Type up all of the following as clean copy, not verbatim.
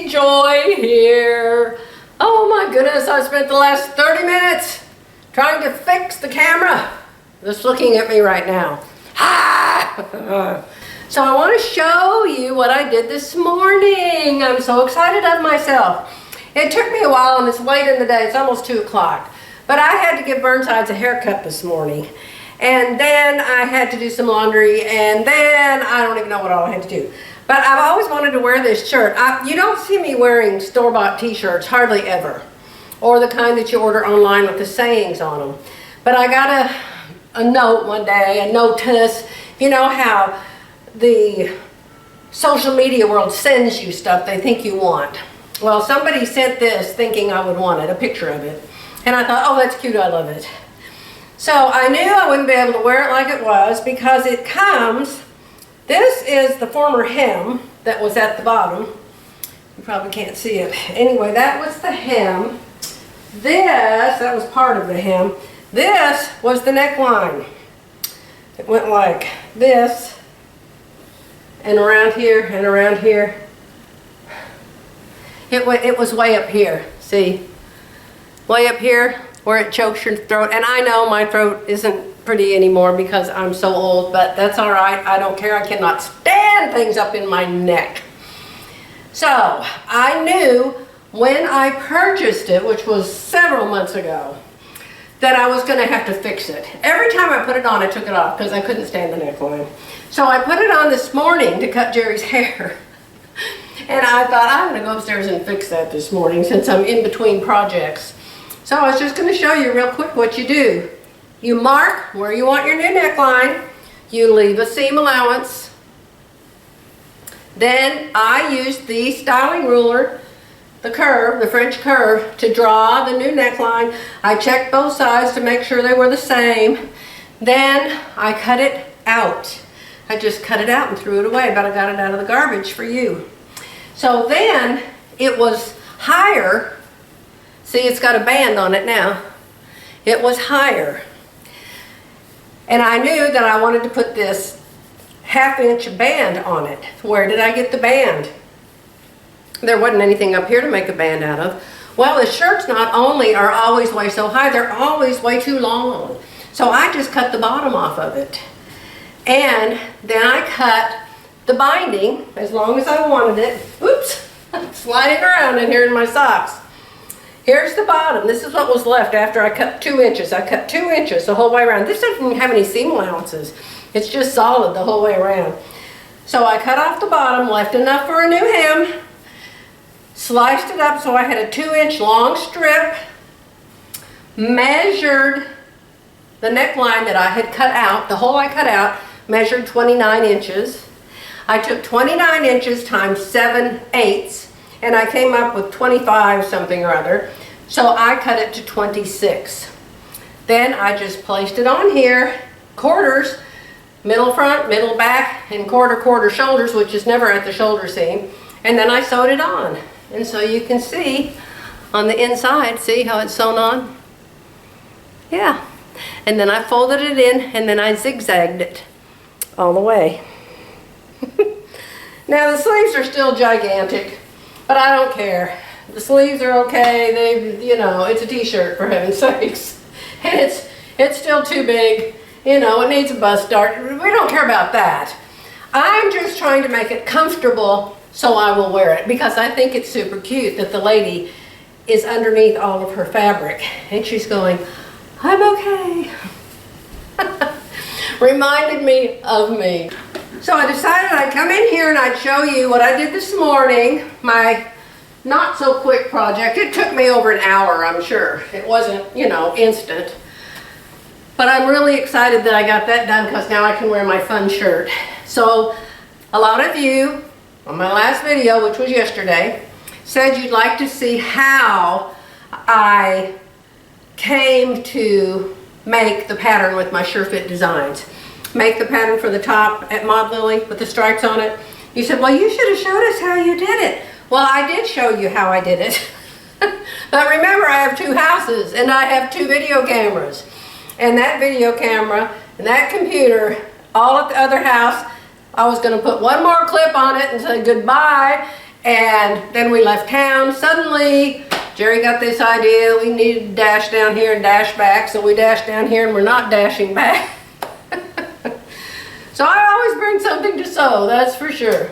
Joy here. Oh my goodness, I spent the last 30 minutes trying to fix the camera that's looking at me right now. So I want to show you what I did this morning. I'm so excited of myself. It took me a while and it's late in the day. It's almost 2 o'clock. But I had to give Bernhardt a haircut this morning. And then I had to do some laundry, and then I don't even know what all I had to do. But I've always wanted to wear this shirt. You don't see me wearing store-bought t-shirts, hardly ever. Or the kind that you order online with the sayings on them. But I got a note one day, a notice. You know how the social media world sends you stuff they think you want. Well, somebody sent this thinking I would want it, a picture of it. And I thought, oh, that's cute, I love it. So I knew I wouldn't be able to wear it like it was because it comes, this is the former hem that was at the bottom. You probably can't see it. Anyway, that was the hem. That was part of the hem. This was the neckline. It went like this, and around here, and around here. It was way up here, see? Way up here where it chokes your throat. And I know my throat isn't pretty anymore because I'm so old, but that's all right. I don't care. I cannot stand things up in my neck. So I knew when I purchased it, which was several months ago, that I was going to have to fix it. Every time I put it on, I took it off because I couldn't stand the neckline. So I put it on this morning to cut Jerry's hair. And I thought, I'm going to go upstairs and fix that this morning since I'm in between projects. So I was just going to show you real quick what you do. You mark where you want your new neckline. You leave a seam allowance. Then I used the styling ruler, the curve, the French curve, to draw the new neckline. I checked both sides to make sure they were the same. Then I cut it out. I just cut it out and threw it away, but I got it out of the garbage for you. So then it was higher. See, it's got a band on it now. It was higher. And I knew that I wanted to put this 1/2-inch band on it. Where did I get the band? There wasn't anything up here to make a band out of. Well, the shirts not only are always way so high, they're always way too long. So I just cut the bottom off of it. And then I cut the binding as long as I wanted it. Oops, sliding around in here in my socks. Here's the bottom. This is what was left after I cut 2 inches. I cut 2 inches the whole way around. This doesn't have any seam allowances. It's just solid the whole way around. So I cut off the bottom, left enough for a new hem, sliced it up so I had a 2-inch long strip, measured the neckline that I had cut out, the hole I cut out, measured 29 inches. I took 29 inches times 7/8. And I came up with 25 something or other. So I cut it to 26. Then I just placed it on here, quarters, middle front, middle back, and quarter shoulders, which is never at the shoulder seam. And then I sewed it on. And so you can see on the inside, see how it's sewn on? Yeah. And then I folded it in and then I zigzagged it all the way. Now the sleeves are still gigantic. But I don't care. The sleeves are okay. It's a t-shirt for heaven's sakes. And it's still too big. It needs a bust dart. We don't care about that. I'm just trying to make it comfortable so I will wear it because I think it's super cute that the lady is underneath all of her fabric. And she's going, I'm okay. Reminded me of me. So I decided I'd come in here and I'd show you what I did this morning, my not so quick project. It took me over an hour, I'm sure. It wasn't, instant. But I'm really excited that I got that done because now I can wear my fun shirt. So a lot of you on my last video, which was yesterday, said you'd like to see how I came to make the pattern with my SureFit designs. Make the pattern for the top at Mod Lily with the stripes on it. You said, well, you should have showed us how you did it. Well, I did show you how I did it. But remember, I have 2 houses and I have 2 video cameras. And that video camera and that computer, all at the other house, I was going to put one more clip on it and say goodbye And then we left town. Suddenly, Jerry got this idea we needed to dash down here and dash back. So we dashed down here and we're not dashing back. So I always bring something to sew, that's for sure.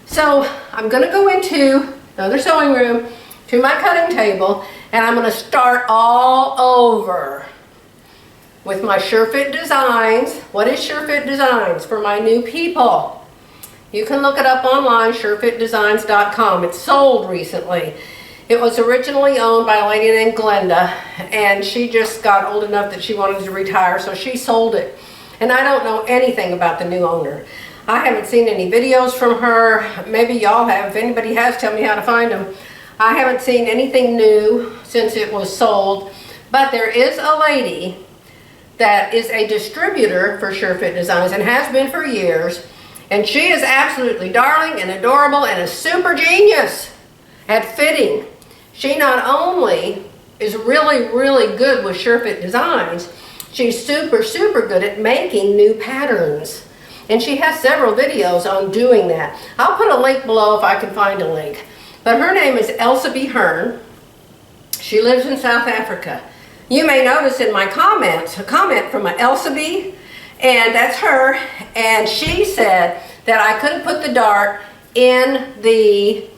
So I'm going to go into another sewing room, to my cutting table, and I'm going to start all over with my SureFit Designs. What is SureFit Designs for my new people? You can look it up online, surefitdesigns.com. It's sold recently. It was originally owned by a lady named Glenda, and she just got old enough that she wanted to retire, so she sold it. And I don't know anything about the new owner. I haven't seen any videos from her. Maybe y'all have. If anybody has, tell me how to find them. I haven't seen anything new since it was sold. But there is a lady that is a distributor for SureFit Designs and has been for years. And she is absolutely darling and adorable and a super genius at fitting. She not only is really, really good with SureFit Designs, she's super, super good at making new patterns. And she has several videos on doing that. I'll put a link below if I can find a link. But her name is Elsa B. Hearn. She lives in South Africa. You may notice in my comments, a comment from Elsa B. And that's her. And she said that I couldn't put the dart in the,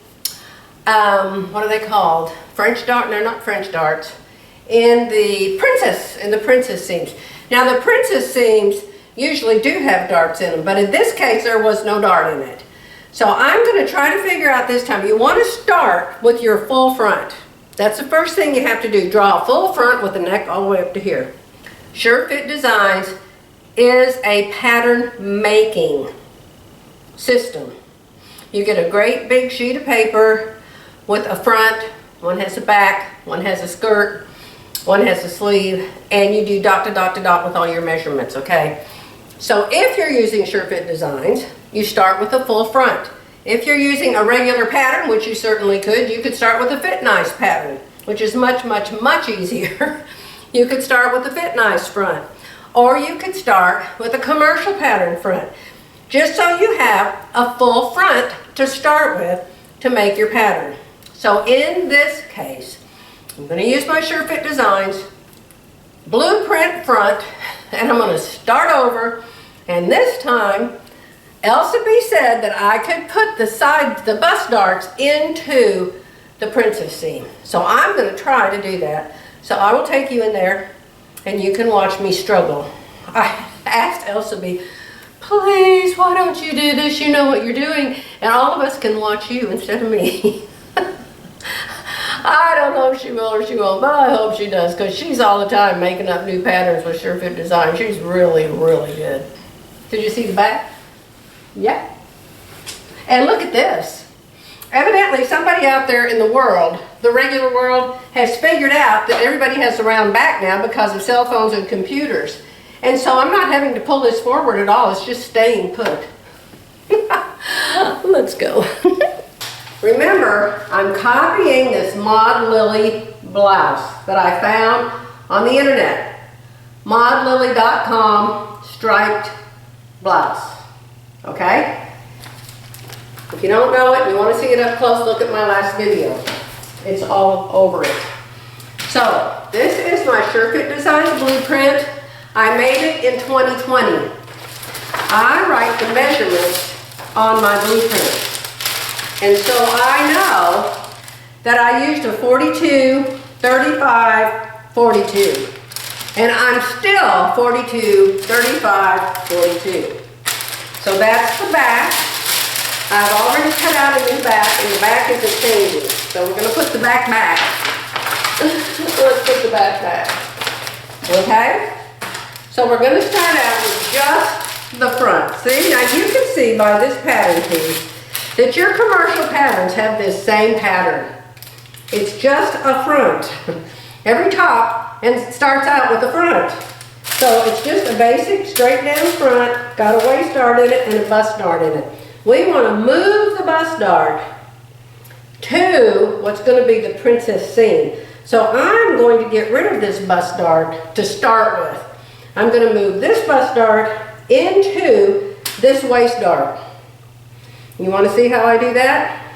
what are they called? French dart? No, not French darts. In the princess seams. Now the princess seams usually do have darts in them, but in this case there was no dart in it. So I'm going to try to figure out this time. You want to start with your full front. That's the first thing you have to do. Draw a full front with the neck all the way up to here. SureFit Designs is a pattern making system. You get a great big sheet of paper with a front, one has a back, one has a skirt, one has a sleeve, and you do dot to dot to dot with all your measurements, okay? So if you're using SureFit Designs, you start with a full front. If you're using a regular pattern, which you certainly could, you could start with a Fit Nice pattern, which is much, much, much easier. You could start with a Fit Nice front, or you could start with a commercial pattern front, just so you have a full front to start with to make your pattern. So in this case, I'm going to use my SureFit Designs blueprint front, and I'm going to start over. And this time, Elsa B said that I could put the bust darts into the princess seam. So I'm going to try to do that. So I will take you in there, and you can watch me struggle. I asked Elsa B, please, why don't you do this? You know what you're doing. And all of us can watch you instead of me. I don't know if she will or she won't, but I hope she does, because she's all the time making up new patterns with SureFit Design. She's really, really good. Did you see the back? Yeah. And look at this. Evidently, somebody out there in the world, the regular world, has figured out that everybody has a round back now because of cell phones and computers. And so I'm not having to pull this forward at all. It's just staying put. Let's go. Remember, I'm copying this Maud Lily blouse that I found on the internet. maudlily.com striped blouse. Okay? If you don't know it and you want to see it up close, look at my last video. It's all over it. So, this is my SureFit Designs blueprint. I made it in 2020. I write the measurements on my blueprint. And so I know that I used a 42, 35, 42. And I'm still 42, 35, 42. So that's the back. I've already cut out a new back, and the back isn't changing. So we're going to put the back back. Let's put the back back. Okay? So we're going to start out with just the front. See, now you can see by this pattern piece that your commercial patterns have this same pattern. It's just a front. Every top and it starts out with a front. So it's just a basic straight down front, got a waist dart in it and a bust dart in it. We want to move the bust dart to what's going to be the princess seam. So I'm going to get rid of this bust dart to start with. I'm going to move this bust dart into this waist dart. You want to see how I do that?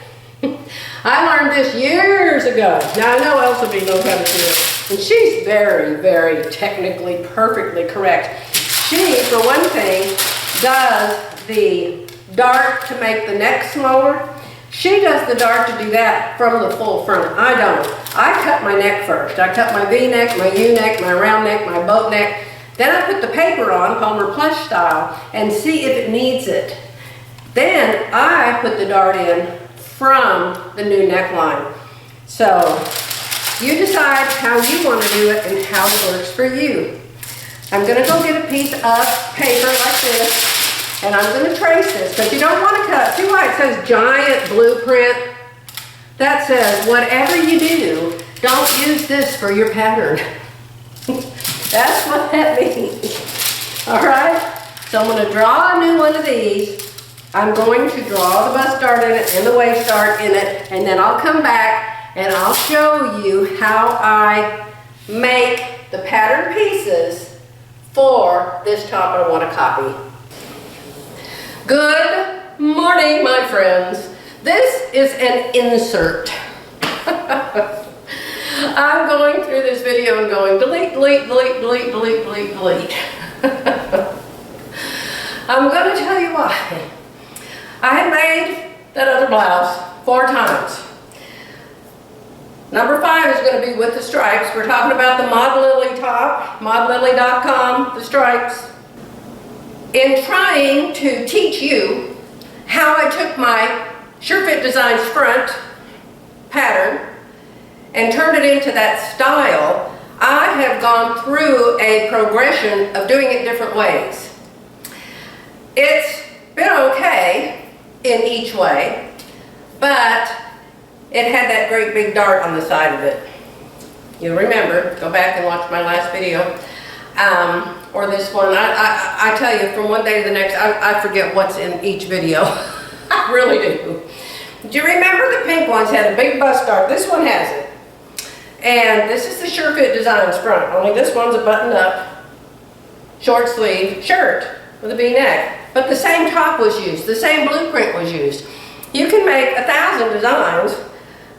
I learned this years ago. Now I know Elsa B knows how to do it. And she's very, very technically perfectly correct. She, for one thing, does the dart to make the neck smaller. She does the dart to do that from the full front. I don't. I cut my neck first. I cut my V-neck, my U-neck, my round neck, my boat neck. Then I put the paper on, Palmer Plush style, and see if it needs it. Then I put the dart in from the new neckline. So you decide how you want to do it and how it works for you. I'm going to go get a piece of paper like this. And I'm going to trace this, because you don't want to cut. See why it says giant blueprint? That says whatever you do, don't use this for your pattern. That's what that means. All right? So I'm going to draw a new one of these. I'm going to draw the bust dart in it and the waist dart in it, and then I'll come back and I'll show you how I make the pattern pieces for this top I want to copy. Good morning, my friends. This is an insert. I'm going through this video and going delete, delete, delete, delete, delete, delete, delete. I'm going to tell you why. I had made that other blouse 4 times. Number 5 is going to be with the stripes. We're talking about the Mod Lily top, modlily.com, the stripes. In trying to teach you how I took my SureFit Designs front pattern and turned it into that style, I have gone through a progression of doing it different ways. It's been okay in each way, but it had that great big dart on the side of it. You'll remember, go back and watch my last video. Or this one. I tell you, from one day to the next, I forget what's in each video. I really do. Do you remember the pink ones had a big bust dart? This one has it. And this is the SureFit Designs front, only this one's a button-up, short sleeve shirt with a V-neck. But the same top was used, the same blueprint was used. You can make 1,000 designs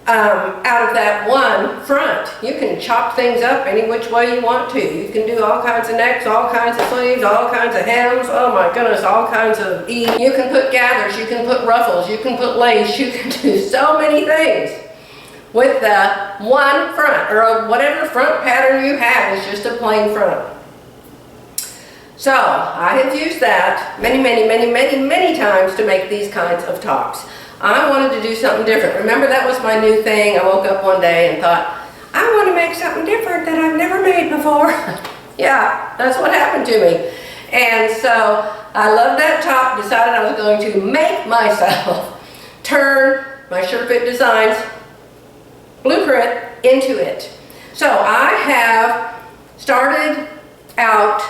out of that one front. You can chop things up any which way you want to. You can do all kinds of necks, all kinds of sleeves, all kinds of hems, oh my goodness, all kinds of ease. You can put gathers, you can put ruffles, you can put lace, you can do so many things with the one front, or whatever front pattern you have is just a plain front. So I have used that many, many, many, many, many times to make these kinds of tops. I wanted to do something different. Remember, that was my new thing. I woke up one day and thought, I want to make something different that I've never made before. Yeah, that's what happened to me. And so I loved that top, decided I was going to make myself turn my SureFit Designs blueprint into it. So I have started out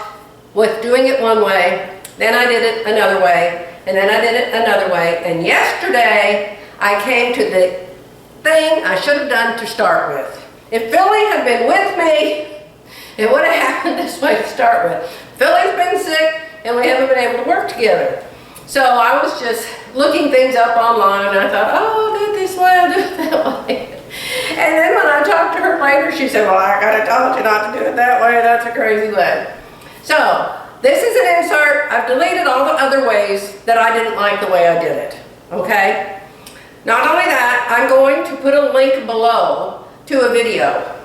with doing it one way, then I did it another way, and then I did it another way, and yesterday I came to the thing I should have done to start with. If Philly had been with me, it would have happened this way to start with. Philly's been sick, and we haven't been able to work together. So I was just looking things up online, and I thought, oh, I'll do it this way, I'll do it that way. And then when I talked to her later, she said, well, I gotta tell you not to do it that way, that's a crazy way. So, this is an insert. I've deleted all the other ways that I didn't like the way I did it, okay? Not only that, I'm going to put a link below to a video.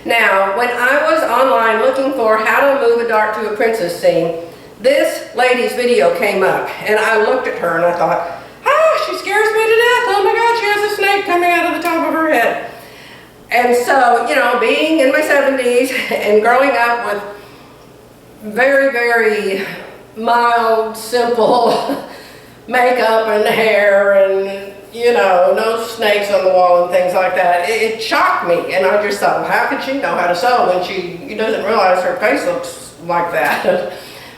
Now, when I was online looking for how to move a dart to a princess scene, this lady's video came up, and I looked at her and I thought, she scares me to death. Oh my God, she has a snake coming out of the top of her head. And so, you know, being in my 70s and growing up with very, very mild, simple makeup and hair and, you know, no snakes on the wall and things like that, it shocked me. And I just thought, well, how could she know how to sew when she doesn't realize her face looks like that?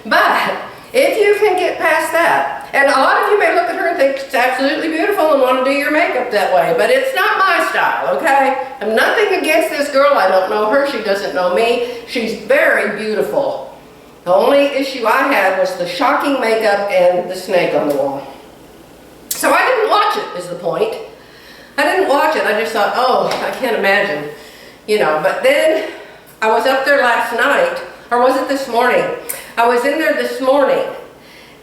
But if you can get past that, and a lot of you may look at her and think it's absolutely beautiful and want to do your makeup that way, but it's not my style, okay? I'm nothing against this girl. I don't know her. She doesn't know me. She's very beautiful. The only issue I had was the shocking makeup and the snake on the wall. So I didn't watch it, is the point. I didn't watch it. I just thought, oh, I can't imagine, you know. But then I was up there last night, or was it this morning? I was in there this morning,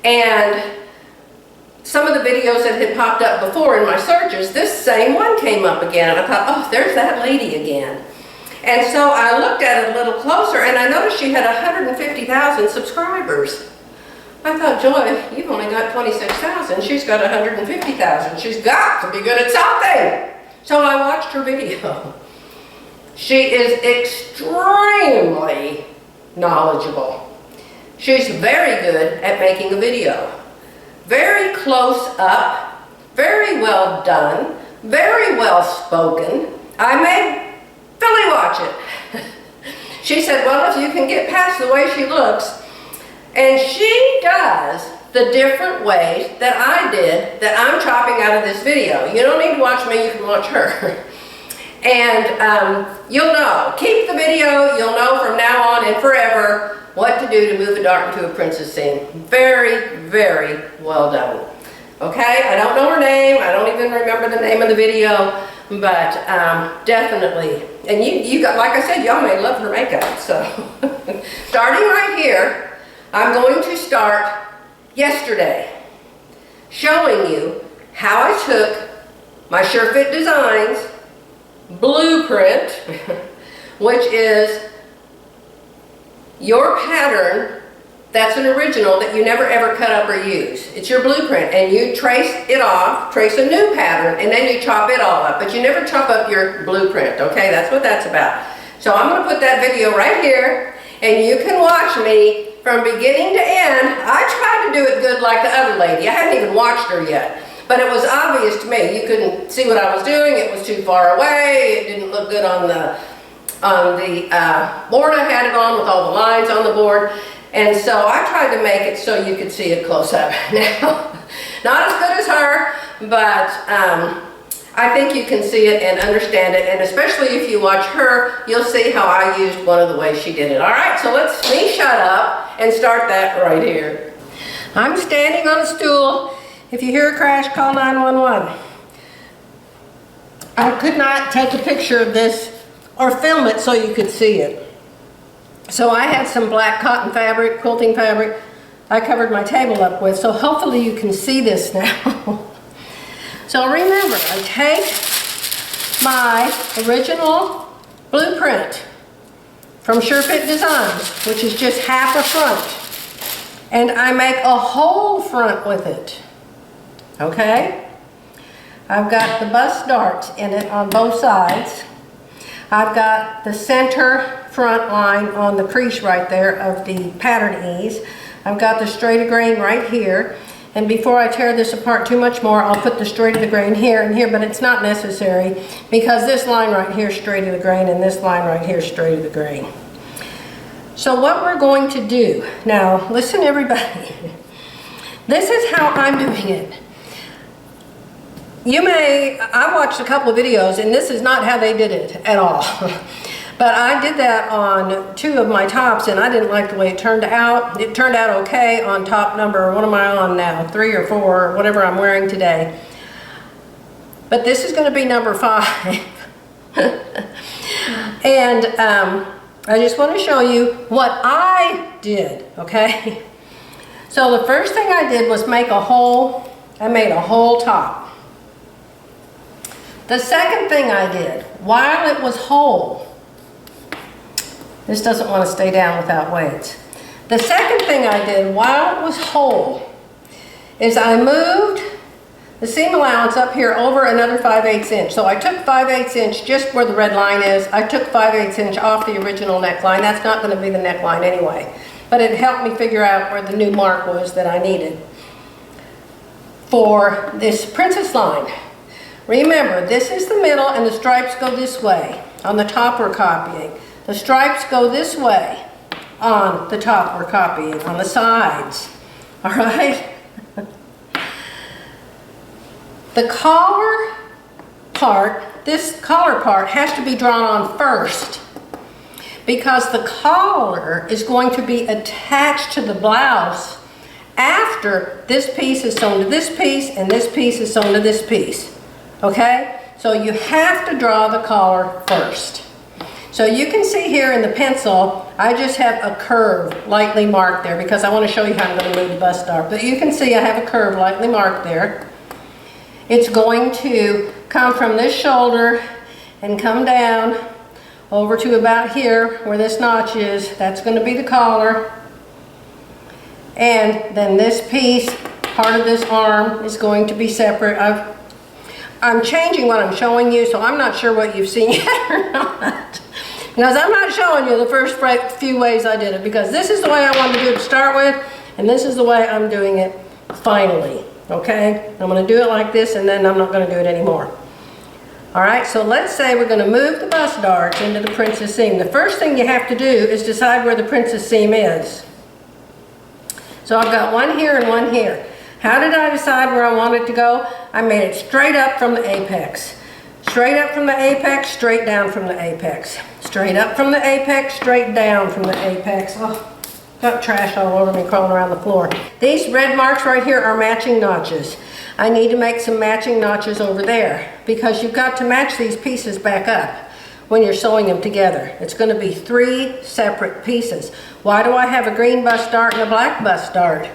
and some of the videos that had popped up before in my searches, this same one came up again, and I thought, oh, there's that lady again. And so I looked at it a little closer, and I noticed she had 150,000 subscribers. I thought, Joy, you've only got 26,000. She's got 150,000. She's got to be good at something. So I watched her video. She is extremely knowledgeable. She's very good at making a video. Very close up, very well done, very well spoken. I made Philly watch it. She said, well, if you can get past the way she looks, and she does the different ways that I did that I'm chopping out of this video. You don't need to watch me, you can watch her. And you'll know. Keep the video, you'll know from now on and forever what to do to move a dart into a princess scene. Very, very well done. Okay, I don't know her name, I don't even remember the name of the video, but definitely. And you got, like I said, y'all may love her makeup, so. Starting right here, I'm going to start yesterday, showing you how I took my Sure Fit Designs blueprint, which is your pattern that's an original that you never ever cut up or use. It's your blueprint, and you trace it off, trace a new pattern, and then you chop it all up. But you never chop up your blueprint, okay? That's what that's about. So I'm going to put that video right here, and you can watch me from beginning to end. I tried to do it good like the other lady. I hadn't even watched her yet. But it was obvious to me. You couldn't see what I was doing. It was too far away. It didn't look good on the board I had it on with all the lines on the board. And so I tried to make it so you could see it close up. Now, not as good as her, but I think you can see it and understand it. And especially if you watch her, you'll see how I used one of the ways she did it. All right, so let's me shut up and start that right here. I'm standing on a stool. If you hear a crash, call 911. I could not take a picture of this or film it so you could see it. So I had some black cotton fabric, quilting fabric, I covered my table up with, so hopefully you can see this now. So remember, I take my original blueprint from Sure Fit Designs, which is just half a front, and I make a whole front with it, okay? I've got the bust darts in it on both sides. I've got the center front line on the crease right there of the pattern ease. I've got the straight of grain right here. And before I tear this apart too much more, I'll put the straight of the grain here and here, but it's not necessary because this line right here is straight of the grain and this line right here is straight of the grain. So what we're going to do, now listen everybody, this is how I'm doing it. I watched a couple of videos and this is not how they did it at all. But I did that on 2 of my tops and I didn't like the way it turned out. It turned out okay on top number, what am I on now? 3 or 4, whatever I'm wearing today. But this is going to be number 5. And I just want to show you what I did, okay? So the first thing I did was make a hole. I made a whole top. The second thing I did, while it was whole, this doesn't want to stay down without weights. The second thing I did while it was whole is I moved the seam allowance up here over another 5/8 inch. So I took 5/8 inch just where the red line is. I took 5/8 inch off the original neckline. That's not going to be the neckline anyway. But it helped me figure out where the new mark was that I needed for this princess line. Remember, this is the middle and the stripes go this way. On the top we're copying. The stripes go this way on the top we're copying, on the sides. All right? The collar part, this collar part has to be drawn on first because the collar is going to be attached to the blouse after this piece is sewn to this piece and this piece is sewn to this piece. Okay? So you have to draw the collar first. So you can see here in the pencil, I just have a curve lightly marked there because I want to show you how I'm going to move the bust dart. But you can see I have a curve lightly marked there. It's going to come from this shoulder and come down over to about here where this notch is. That's going to be the collar. And then this piece, part of this arm, is going to be separate. I'm changing what I'm showing you, so I'm not sure what you've seen yet or not. Because I'm not showing you the first few ways I did it, because this is the way I wanted to do it to start with, and this is the way I'm doing it finally. Okay? I'm going to do it like this, and then I'm not going to do it anymore. Alright, so let's say we're going to move the bust darts into the princess seam. The first thing you have to do is decide where the princess seam is. So I've got one here and one here. How did I decide where I wanted to go? I made it straight up from the apex. Straight up from the apex, straight down from the apex. Straight up from the apex, straight down from the apex. Oh, got trash all over me crawling around the floor. These red marks right here are matching notches. I need to make some matching notches over there because you've got to match these pieces back up when you're sewing them together. It's going to be 3 separate pieces. Why do I have a green bust dart and a black bust dart?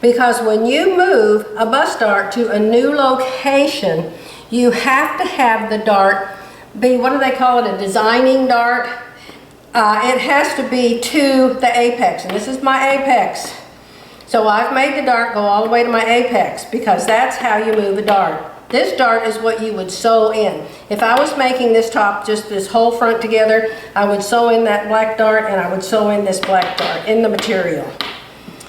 Because when you move a bust dart to a new location, you have to have the dart be, what do they call it, a designing dart? It has to be to the apex, and this is my apex. So I've made the dart go all the way to my apex because that's how you move a dart. This dart is what you would sew in. If I was making this top, just this whole front together, I would sew in that black dart and I would sew in this black dart in the material.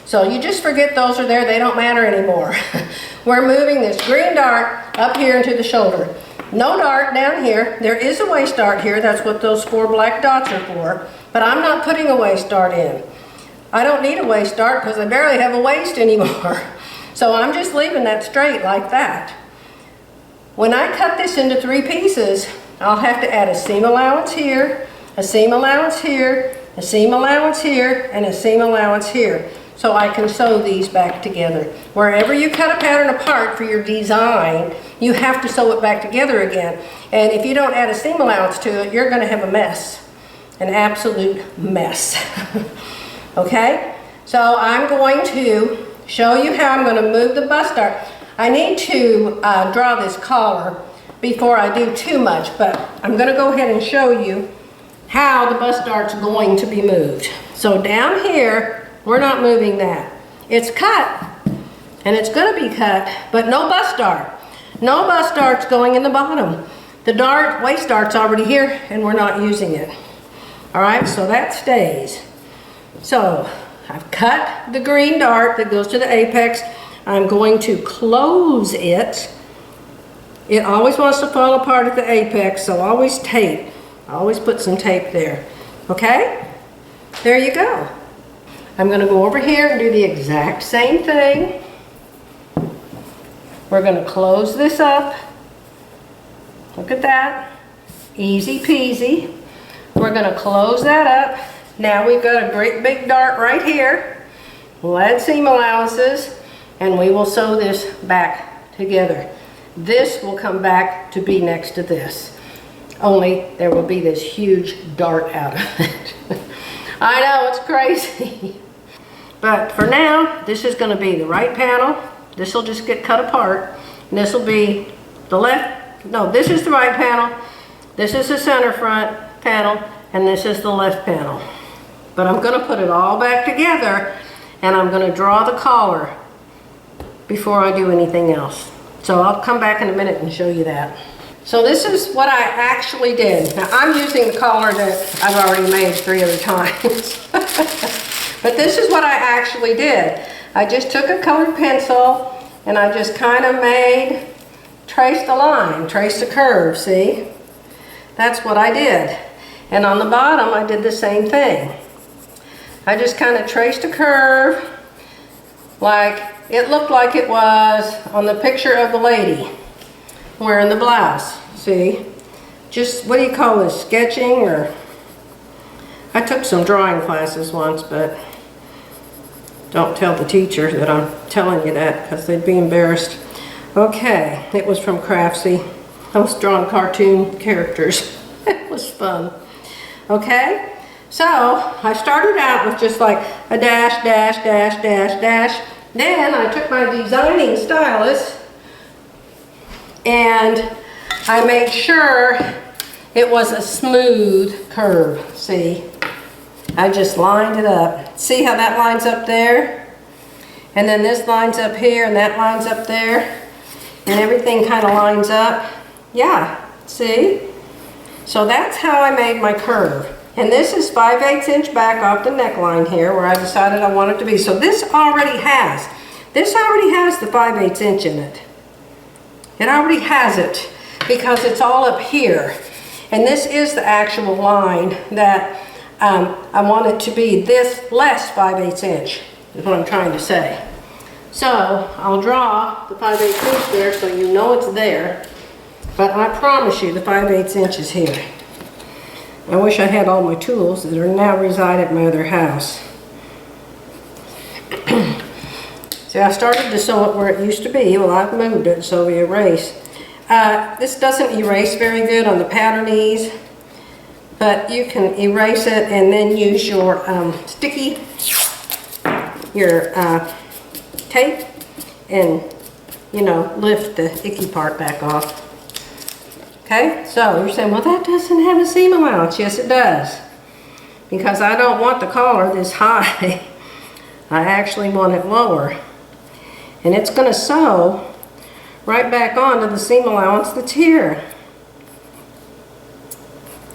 So you just forget those are there, they don't matter anymore. We're moving this green dart up here into the shoulder. No dart down here. There is a waist dart here, that's what those 4 black dots are for, but I'm not putting a waist dart in. I don't need a waist dart because I barely have a waist anymore. So I'm just leaving that straight like that. When I cut this into 3 pieces, I'll have to add a seam allowance here, a seam allowance here, a seam allowance here, and a seam allowance here. So I can sew these back together. Wherever you cut a pattern apart for your design, you have to sew it back together again. And if you don't add a seam allowance to it, you're going to have a mess. An absolute mess. Okay? So I'm going to show you how I'm going to move the bust dart. I need to draw this collar before I do too much, but I'm going to go ahead and show you how the bust dart's going to be moved. So down here, we're not moving that. It's cut, and it's going to be cut, but no bust dart. No bust dart's going in the bottom. The dart, waist dart's already here, and we're not using it. All right, so that stays. So I've cut the green dart that goes to the apex. I'm going to close it. It always wants to fall apart at the apex, so always tape. Always put some tape there. Okay? There you go. I'm going to go over here and do the exact same thing. We're going to close this up. Look at that. Easy peasy. We're going to close that up. Now we've got a great big dart right here. We'll add seam allowances and we will sew this back together. This will come back to be next to this. Only there will be this huge dart out of it. I know, it's crazy. But for now, this is going to be the right panel. This will just get cut apart. And this will be the left, no, this is the right panel. This is the center front panel. And this is the left panel. But I'm going to put it all back together and I'm going to draw the collar before I do anything else. So I'll come back in a minute and show you that. So this is what I actually did. Now I'm using the collar that I've already made 3 other times. But this is what I actually did. I just took a colored pencil and I just kind of traced a line, traced a curve, see? That's what I did. And on the bottom I did the same thing. I just kind of traced a curve like it looked like it was on the picture of the lady wearing the blouse, see? Just, what do you call this, sketching? Or I took some drawing classes once, but don't tell the teacher that I'm telling you that because they'd be embarrassed. Okay, it was from Craftsy. I was drawing cartoon characters. It was fun. Okay, so I started out with just like a dash, dash, dash, dash, dash. Then I took my designing stylus and I made sure it was a smooth curve. See, I just lined it up. See how that lines up there? And then this lines up here and that lines up there. And everything kind of lines up. Yeah, see? So that's how I made my curve. And this is 5/8 inch back off the neckline here where I decided I want it to be. So this already has the 5/8 inch in it. It already has it because it's all up here. And this is the actual line that I want it to be this less 5/8 inch is what I'm trying to say. So I'll draw the 5/8 inch there so you know it's there. But I promise you the 5/8 inch is here. I wish I had all my tools that are now reside at my other house. See, I started to sew it where it used to be. Well, I've moved it, so we erase. This doesn't erase very good on the patternese, but you can erase it and then use your sticky, your tape, and you know, lift the icky part back off. Okay, so you're saying, well, that doesn't have a seam allowance. Yes, it does. Because I don't want the collar this high. I actually want it lower. And it's going to sew right back onto the seam allowance that's here.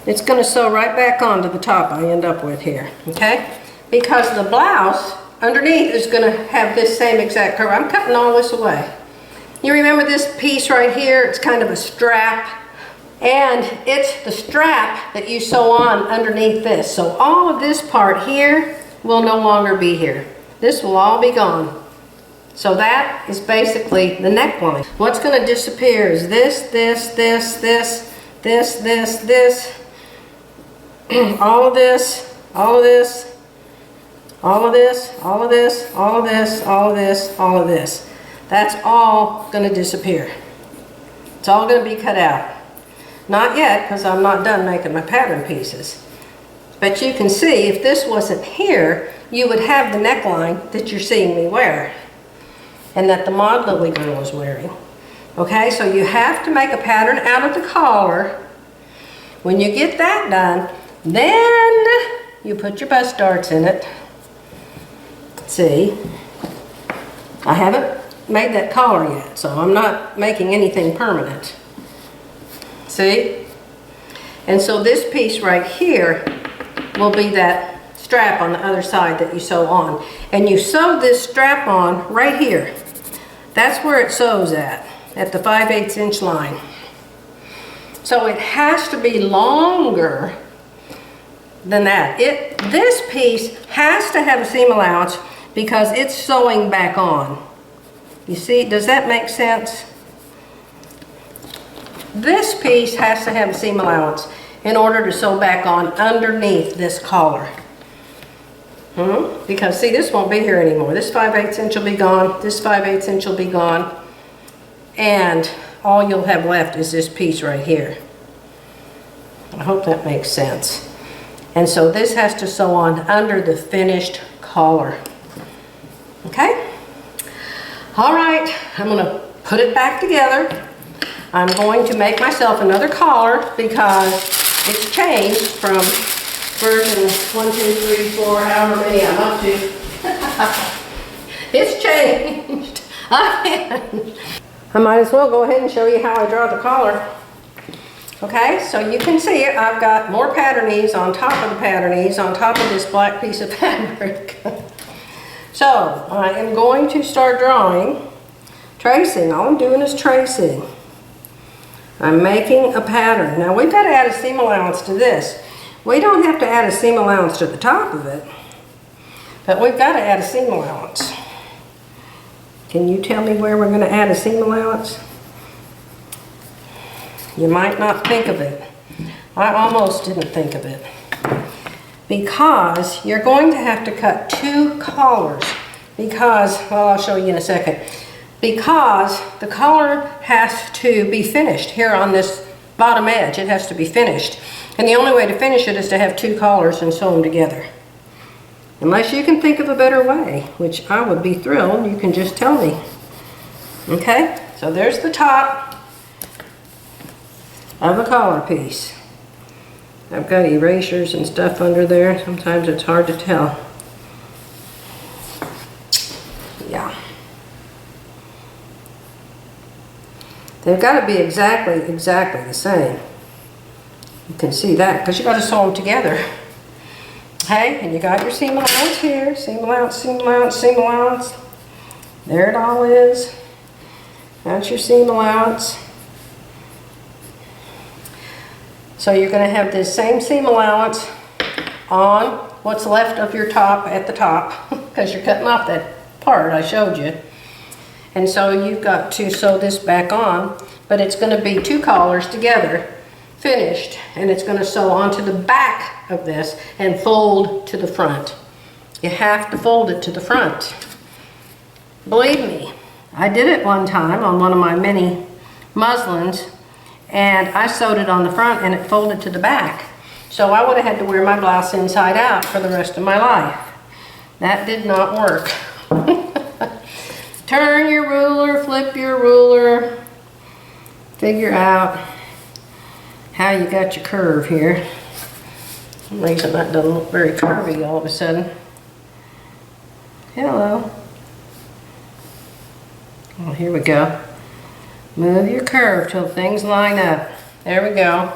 It's going to sew right back onto the top I end up with here. Okay? Because the blouse underneath is going to have this same exact curve. I'm cutting all this away. You remember this piece right here? It's kind of a strap. And it's the strap that you sew on underneath this. So all of this part here will no longer be here. This will all be gone. So that is basically the neckline. What's going to disappear is this, this, this, this, this, this, this, all of this, all of this, all of this, all of this, all of this, all of this, all of this. That's all going to disappear. It's all going to be cut out. Not yet, because I'm not done making my pattern pieces. But you can see, if this wasn't here, you would have the neckline that you're seeing me wear. And that the Mod Lily girl is wearing. Okay, so you have to make a pattern out of the collar. When you get that done, then you put your bust darts in it. See, I haven't made that collar yet, so I'm not making anything permanent. See? And so this piece right here will be that strap on the other side that you sew on. And you sew this strap on right here. That's where it sews at the 5/8 inch line. So it has to be longer than that. This piece has to have a seam allowance because it's sewing back on. You see, does that make sense? This piece has to have a seam allowance in order to sew back on underneath this collar. Because see, this won't be here anymore. This 5/8 inch will be gone. This 5/8 inch will be gone. And all you'll have left is this piece right here. I hope that makes sense. And so this has to sew on under the finished collar. Okay? All right, I'm going to put it back together. I'm going to make myself another collar because it's changed from version 1, 2, 3, 4, however many I'm up to. It's changed. I might as well go ahead and show you how I draw the collar. Okay, so you can see it. I've got more patternese on top of the patternese on top of this black piece of fabric. So I am going to start drawing, tracing. All I'm doing is tracing. I'm making a pattern. Now we've got to add a seam allowance to this. We don't have to add a seam allowance to the top of it, but we've got to add a seam allowance. Can you tell me where we're going to add a seam allowance? You might not think of it. I almost didn't think of it. Because you're going to have to cut 2 collars. Because, well, I'll show you in a second. because the collar has to be finished here on this bottom edge. It has to be finished. And the only way to finish it is to have two collars and sew them together. Unless you can think of a better way, which I would be thrilled, you can just tell me. Okay, so there's the top of a collar piece. I've got erasers and stuff under there. Sometimes it's hard to tell. Yeah. They've got to be exactly the same. You can see that because you got to sew them together. Okay, and you got your seam allowance here. Seam allowance, seam allowance, seam allowance. There it all is. That's your seam allowance. So you're going to have this same seam allowance on what's left of your top at the top because you're cutting off that part I showed you. And so you've got to sew this back on, but it's going to be two collars together, finished, and it's going to sew onto the back of this and fold to the front. You have to fold it to the front. Believe me, I did it one time on one of my mini muslins, and I sewed it on the front and it folded to the back. So I would have had to wear my blouse inside out for the rest of my life. That did not work. Turn your ruler, flip your ruler, figure out how you got your curve here. For some reason that doesn't look very curvy all of a sudden. Hello. Oh, here we go. Move your curve till things line up. There we go.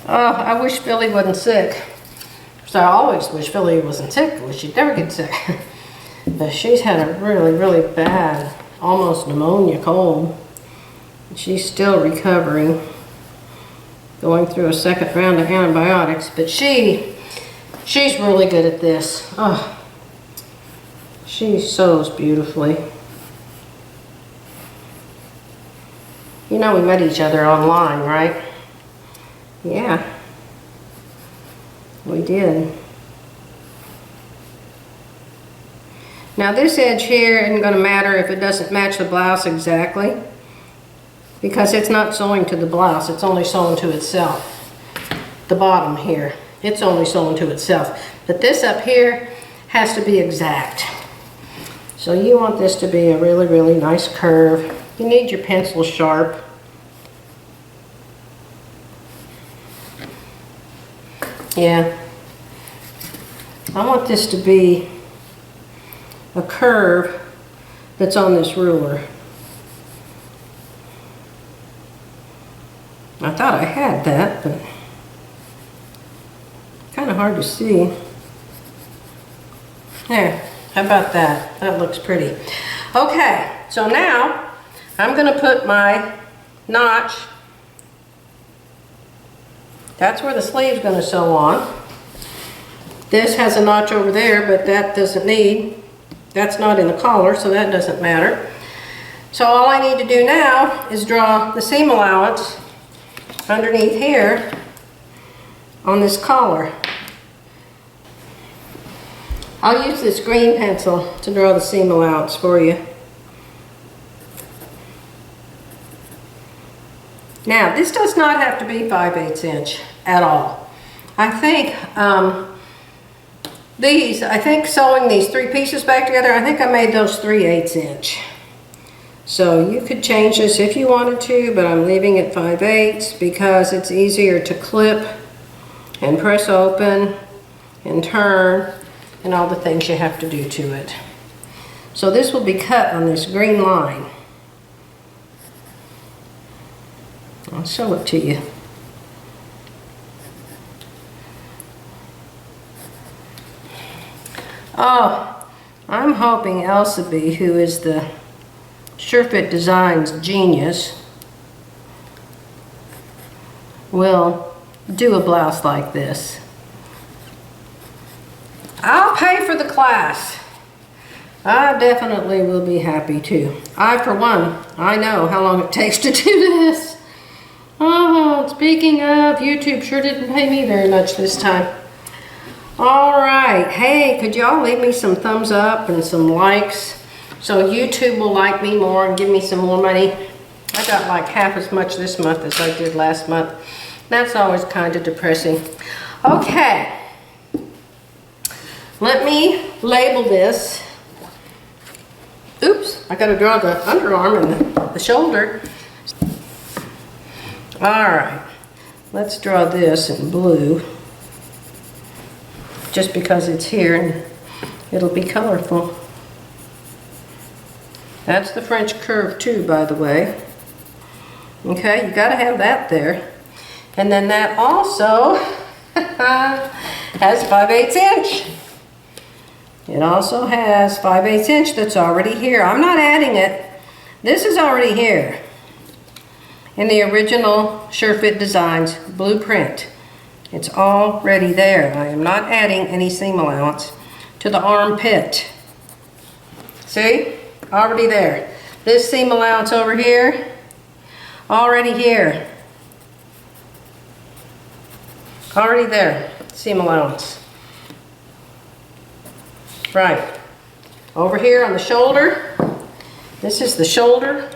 Oh, I wish Philly wasn't sick. So I always wish Philly wasn't sick. I wish she'd never get sick. But she's had a really bad, almost pneumonia cold. She's still recovering, going through a second round of antibiotics. But she's really good at this. Oh, she sews beautifully. You know we met each other online, right? Yeah, we did. Now this edge here isn't going to matter if it doesn't match the blouse exactly, because it's not sewing to the blouse, it's only sewing to itself. The bottom here, it's only sewing to itself. But this up here has to be exact. So you want this to be a really nice curve. You need your pencil sharp. Yeah. I want this to be a curve that's on this ruler. I thought I had that, but kind of hard to see. There, how about that? That looks pretty. Okay, so now I'm going to put my notch. That's where the sleeve's going to sew on. This has a notch over there, but that doesn't need. That's not in the collar, so that doesn't matter. So all I need to do now is draw the seam allowance underneath here on this collar. I'll use this green pencil to draw the seam allowance for you. Now, this does not have to be 5/8 inch at all. I think sewing these three pieces back together, I think I made those 3/8 inch. So you could change this if you wanted to, but I'm leaving it 5/8 because it's easier to clip and press open and turn and all the things you have to do to it. So this will be cut on this green line. I'll show it to you. Oh, I'm hoping Elsabe, who is the SureFit Designs genius, will do a blouse like this. I'll pay for the class. I definitely will be happy to. I, for one, I know how long it takes to do this. Oh, speaking of, YouTube sure didn't pay me very much this time. All right, hey, could y'all leave me some thumbs up and some likes so YouTube will like me more and give me some more money? I got like half as much this month as I did last month. That's always kind of depressing. Okay, let me label this. Oops, I gotta draw the underarm and the shoulder. All right, let's draw this in blue, just because it's here and it'll be colorful. That's the French curve too, by the way. Okay, you gotta have that there. And then that also has 5/8 inch. It also has 5/8 inch that's already here. I'm not adding it. This is already here in the original SureFit Designs blueprint. It's already there. I am not adding any seam allowance to the armpit. See? Already there. This seam allowance over here, already here. Already there, seam allowance. Right. Over here on the shoulder, this is the shoulder.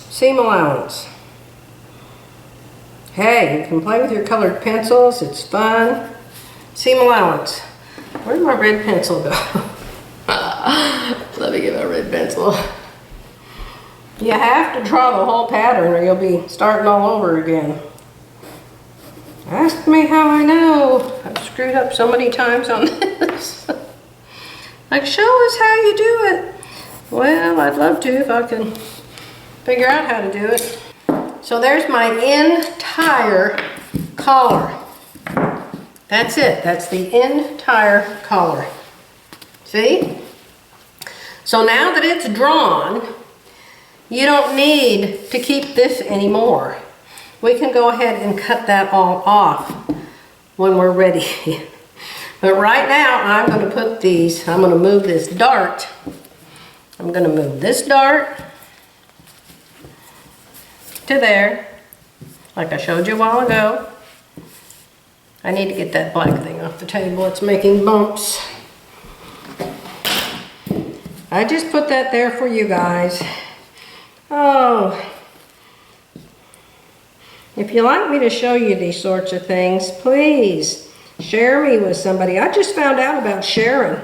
Seam allowance. Hey, you can play with your colored pencils, it's fun. Seam allowance. Where'd my red pencil go? Let me get my red pencil. You have to draw the whole pattern or you'll be starting all over again. Ask me how I know. I've screwed up so many times on this. Like, show us how you do it. Well, I'd love to if I can figure out how to do it. So there's my entire collar. That's it. That's the entire collar. See? So now that it's drawn, you don't need to keep this anymore. We can go ahead and cut that all off when we're ready. But right now, I'm going to put these, I'm going to move this dart. I'm going to move this dart to there, like I showed you a while ago. I need to get that black thing off the table. It's making bumps. I just put that there for you guys. Oh. If you like me to show you these sorts of things, please share me with somebody. I just found out about sharing.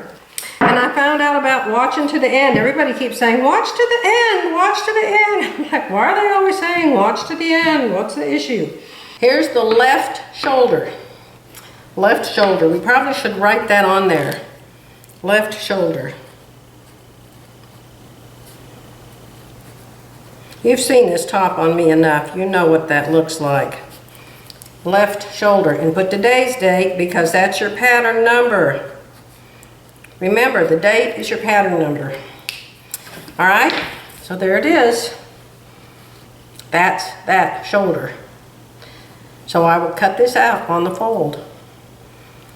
And I found out about watching to the end. Everybody keeps saying, watch to the end, watch to the end. I'm like, why are they always saying watch to the end? What's the issue? Here's the left shoulder. Left shoulder. We probably should write that on there. Left shoulder. You've seen this top on me enough. You know what that looks like. Left shoulder. And put today's date because that's your pattern number. Remember, the date is your pattern number. All right? So there it is. That's that shoulder. So I will cut this out on the fold.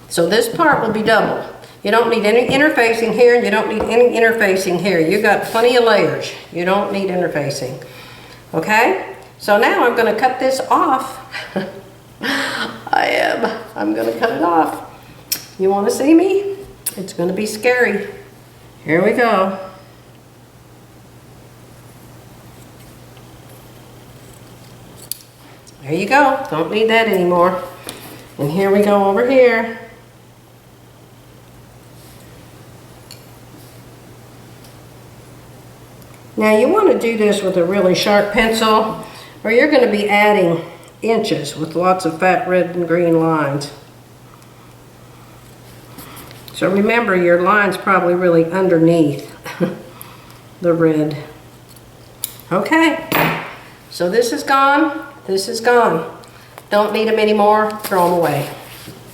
So this part will be double. You don't need any interfacing here, and you don't need any interfacing here. You got plenty of layers. You don't need interfacing. Okay? So now I'm going to cut this off. I'm going to cut it off. You want to see me? It's going to be scary. Here we go. There you go. Don't need that anymore. And here we go over here. Now you want to do this with a really sharp pencil, or you're going to be adding inches with lots of fat red and green lines. So remember, your line's probably really underneath the red. Okay, so this is gone, this is gone. Don't need them anymore, throw them away.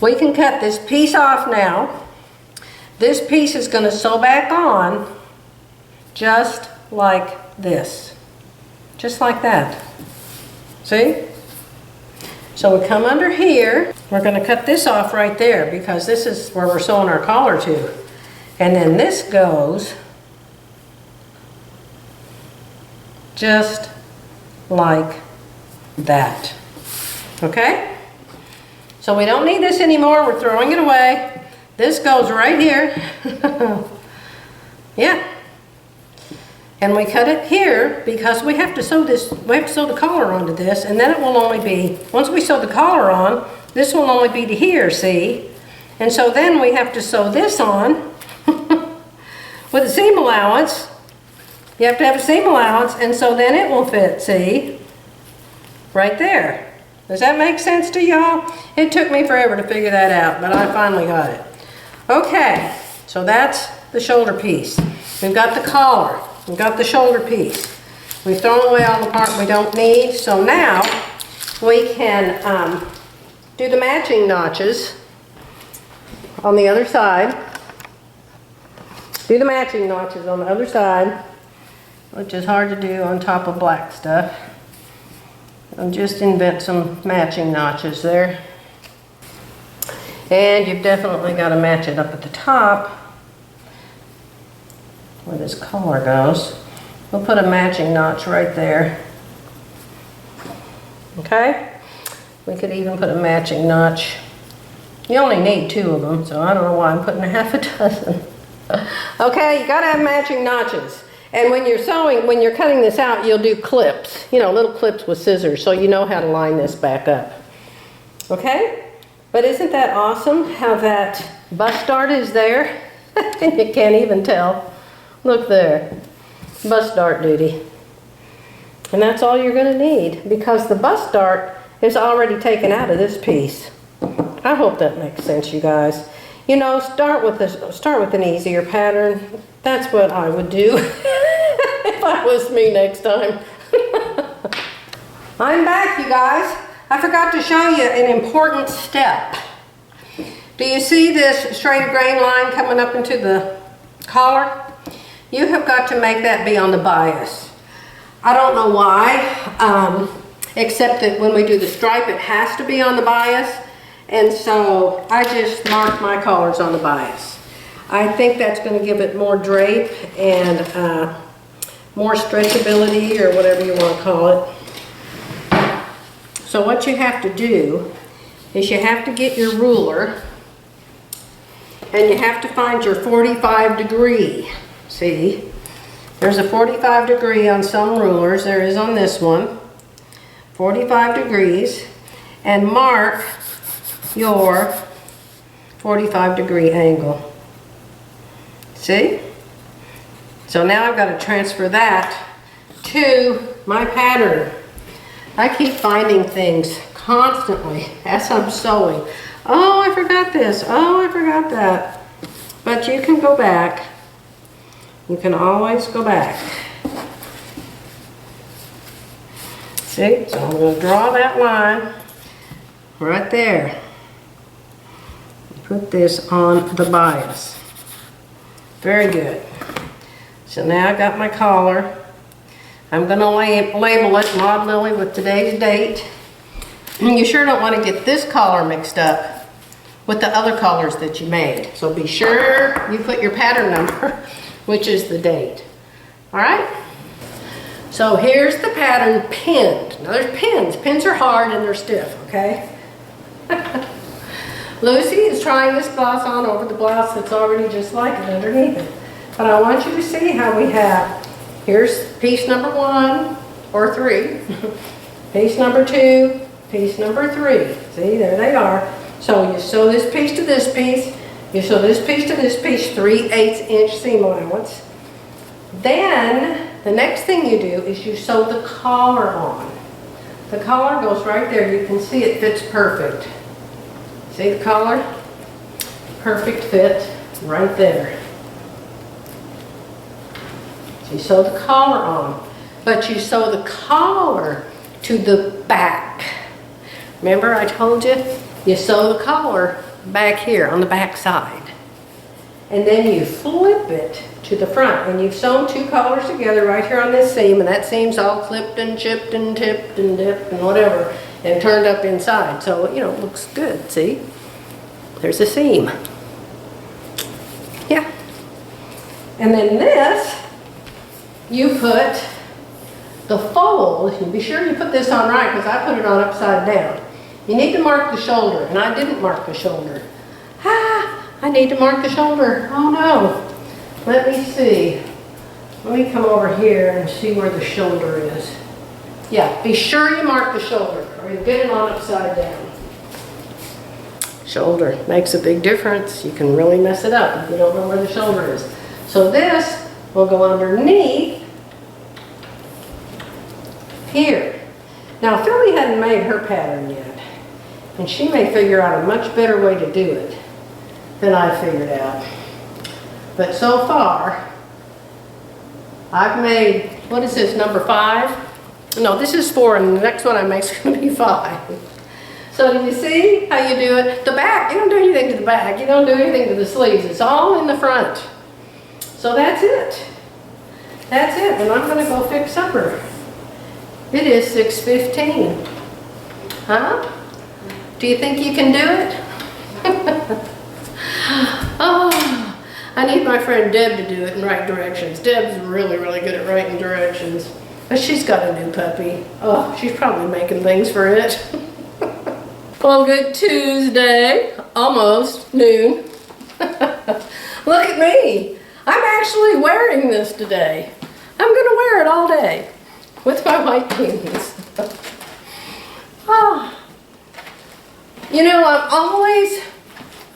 We can cut this piece off now. This piece is going to sew back on just like this. Just like that. See? So we come under here. We're going to cut this off right there because this is where we're sewing our collar to. And then this goes just like that. Okay? So we don't need this anymore. We're throwing it away. This goes right here. Yeah. And we cut it here because we have to sew this, we have to sew the collar onto this, and then it will only be, once we sew the collar on, this will only be to here, see? And so then we have to sew this on with a seam allowance. You have to have a seam allowance, and so then it will fit, see? Right there. Does that make sense to y'all? It took me forever to figure that out, but I finally got it. Okay, so that's the shoulder piece. We've got the collar. We've got the shoulder piece. We've thrown away all the part we don't need, so now we can do the matching notches on the other side. Do the matching notches on the other side, which is hard to do on top of black stuff. I'll just invent some matching notches there. And you've definitely got to match it up at the top where this collar goes. We'll put a matching notch right there. Okay? We could even put a matching notch. You only need 2 of them, so I don't know why I'm putting a half a dozen. Okay, you gotta have matching notches. And when you're sewing, when you're cutting this out, you'll do clips. You know, little clips with scissors, so you know how to line this back up. Okay? But isn't that awesome how that bust dart is there? You can't even tell. Look there. Bust dart duty. And that's all you're gonna need, because the bust dart is already taken out of this piece. I hope that makes sense, you guys. You know, start with an easier pattern. That's what I would do if I was me next time. I'm back, you guys. I forgot to show you an important step. Do you see this straight grain line coming up into the collar? You have got to make that be on the bias. I don't know why, except that when we do the stripe, it has to be on the bias. And so I just marked my collars on the bias. I think that's going to give it more drape and more stretchability, or whatever you want to call it. So what you have to do is you have to get your ruler and you have to find your 45 degree. See, there's a 45 degree on some rulers. There is on this one. 45 degrees, and mark your 45 degree angle. See? So now I've got to transfer that to my pattern. I keep finding things constantly as I'm sewing. Oh, I forgot this. Oh, I forgot that. But you can go back. You can always go back. See? So I'm going to draw that line right there. Put this on the bias. Very good. So now I got my collar. I'm going to label it Maud Lily with today's date. You sure don't want to get this collar mixed up with the other collars that you made. So be sure you put your pattern number, which is the date. All right? So here's the pattern pinned. Now there's pins. Pins are hard and they're stiff, okay? Lucy is trying this blouse on over the blouse that's already just like it underneath it. But I want you to see how we have, here's piece number 1, or 3, piece number 2, piece number 3. See, there they are. So you sew this piece to this piece, you sew this piece to this piece, 3/8 inch seam allowance. Then, the next thing you do is you sew the collar on. The collar goes right there. You can see it fits perfect. See the collar? Perfect fit right there. So you sew the collar on, but you sew the collar to the back. Remember I told you? You sew the collar back here on the back side. And then you flip it to the front. And you've sewn 2 collars together right here on this seam, and that seam's all clipped and chipped and tipped and dipped and whatever, and turned up inside. So, you know, it looks good, see? There's a seam. Yeah. And then this, you put the fold, and be sure you put this on right because I put it on upside down. You need to mark the shoulder, and I didn't mark the shoulder. I need to mark the shoulder. Oh no. Let me see. Let me come over here and see where the shoulder is. Yeah, be sure you mark the shoulder or you'll get it on upside down. Shoulder makes a big difference. You can really mess it up if you don't know where the shoulder is. So this will go underneath here. Now Philly hadn't made her pattern yet, and she may figure out a much better way to do it than I figured out. But so far, I've made, what is this, number 5? No, this is 4, and the next one I make is going to be 5. So do you see how you do it? The back, you don't do anything to the back. You don't do anything to the sleeves. It's all in the front. So that's it. That's it. And I'm going to go fix supper. It is 6:15. Huh? Do you think you can do it? Oh, I need my friend Deb to do it in right directions. Deb's really, really good at writing directions. But she's got a new puppy. Oh, she's probably making things for it. Well, good Tuesday, almost noon. Look at me. I'm actually wearing this today. I'm going to wear it all day with my white jeans. Oh. You know, I'm always,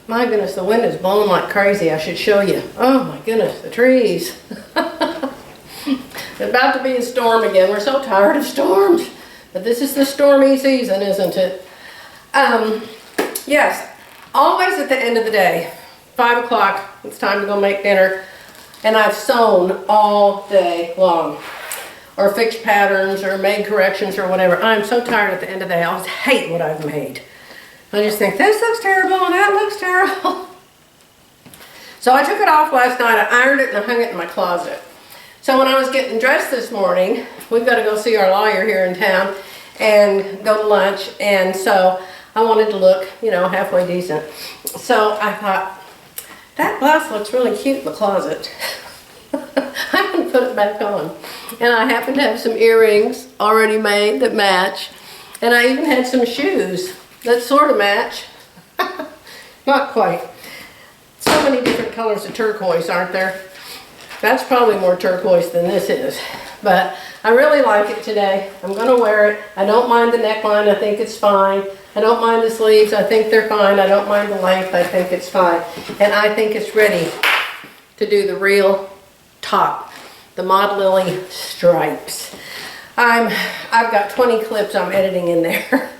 my goodness, the wind is blowing like crazy. I should show you. Oh my goodness, the trees. It's about to be a storm again. We're so tired of storms. But this is the stormy season, isn't it? Yes, always at the end of the day, 5 o'clock, it's time to go make dinner, and I've sewn all day long, or fixed patterns, or made corrections, or whatever. I'm so tired at the end of the day. I always hate what I've made. I just think, this looks terrible, and that looks terrible. So I took it off last night, I ironed it, and I hung it in my closet. So when I was getting dressed this morning, we've got to go see our lawyer here in town, and go to lunch, and so I wanted to look, you know, halfway decent. So I thought, that blouse looks really cute in the closet. I'm going to put it back on. And I happen to have some earrings already made that match. And I even had some shoes that sort of match. Not quite. So many different colors of turquoise, aren't there? That's probably more turquoise than this is. But I really like it today. I'm going to wear it. I don't mind the neckline. I think it's fine. I don't mind the sleeves. I think they're fine. I don't mind the length. I think it's fine. And I think it's ready to do the real top, the Maud Lily stripes. I've got 20 clips I'm editing in there.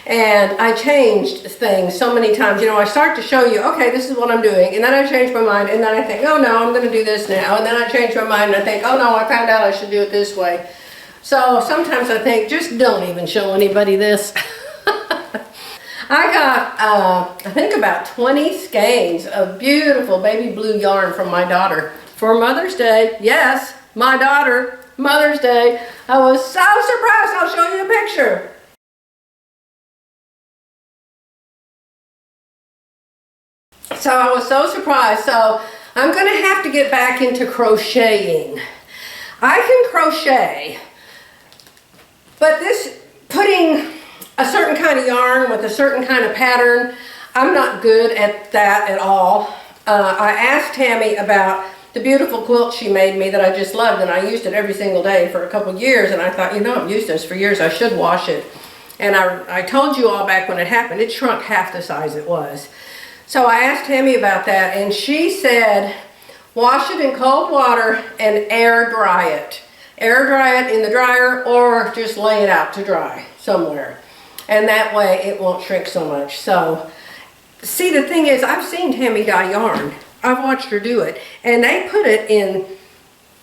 And I changed things so many times. You know, I start to show you, okay, this is what I'm doing. And then I change my mind. And then I think, oh no, I'm going to do this now. And then I change my mind and I think, oh no, I found out I should do it this way. So sometimes I think, just don't even show anybody this. I got, I think about 20 skeins of beautiful baby blue yarn from my daughter for Mother's Day. Yes, my daughter, Mother's Day. I was so surprised. I'll show you a picture. So I was so surprised. So I'm going to have to get back into crocheting. I can crochet, but this putting a certain kind of yarn with a certain kind of pattern, I'm not good at that at all. I asked Tammy about the beautiful quilt she made me that I just loved, and I used it every single day for a couple years, and I thought, you know, I've used this for years, I should wash it. And I told you all back when it happened, it shrunk half the size it was. So I asked Tammy about that, and she said, wash it in cold water and air dry it. Air dry it in the dryer, or just lay it out to dry somewhere. And that way it won't shrink so much. So, see, the thing is, I've seen Tammy dye yarn. I've watched her do it. And they put it in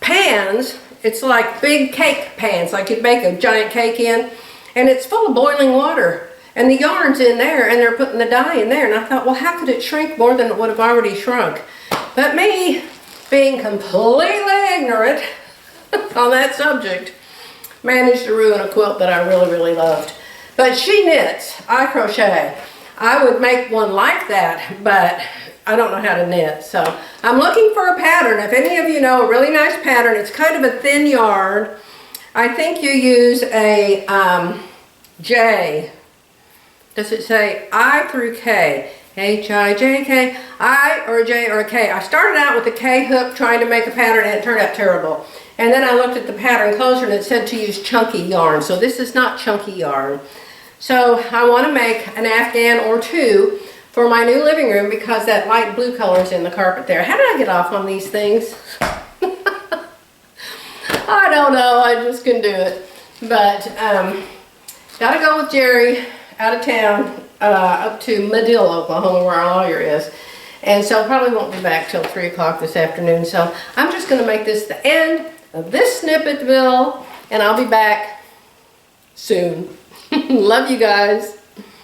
pans. It's like big cake pans, like you'd bake a giant cake in. And it's full of boiling water. And the yarn's in there, and they're putting the dye in there. And I thought, well, how could it shrink more than it would have already shrunk? But me, being completely ignorant on that subject, managed to ruin a quilt that I really, really loved. But she knits, I crochet. I would make one like that, but I don't know how to knit. So I'm looking for a pattern. If any of you know a really nice pattern, it's kind of a thin yarn. I think you use a J. does it say I through K? H-I-J-K, I or J or K. I started out with the K hook trying to make a pattern and it turned out terrible. And then I looked at the pattern closer and it said to use chunky yarn. So this is not chunky yarn. So I want to make an Afghan or two for my new living room because that light blue color is in the carpet there. How did I get off on these things? I don't know, I just can do it. But gotta go with Jerry out of town up to Madill, Oklahoma, where our lawyer is. And so probably won't be back till 3 o'clock this afternoon. So I'm just gonna make this the end of this Snippetville and I'll be back soon. Love you guys.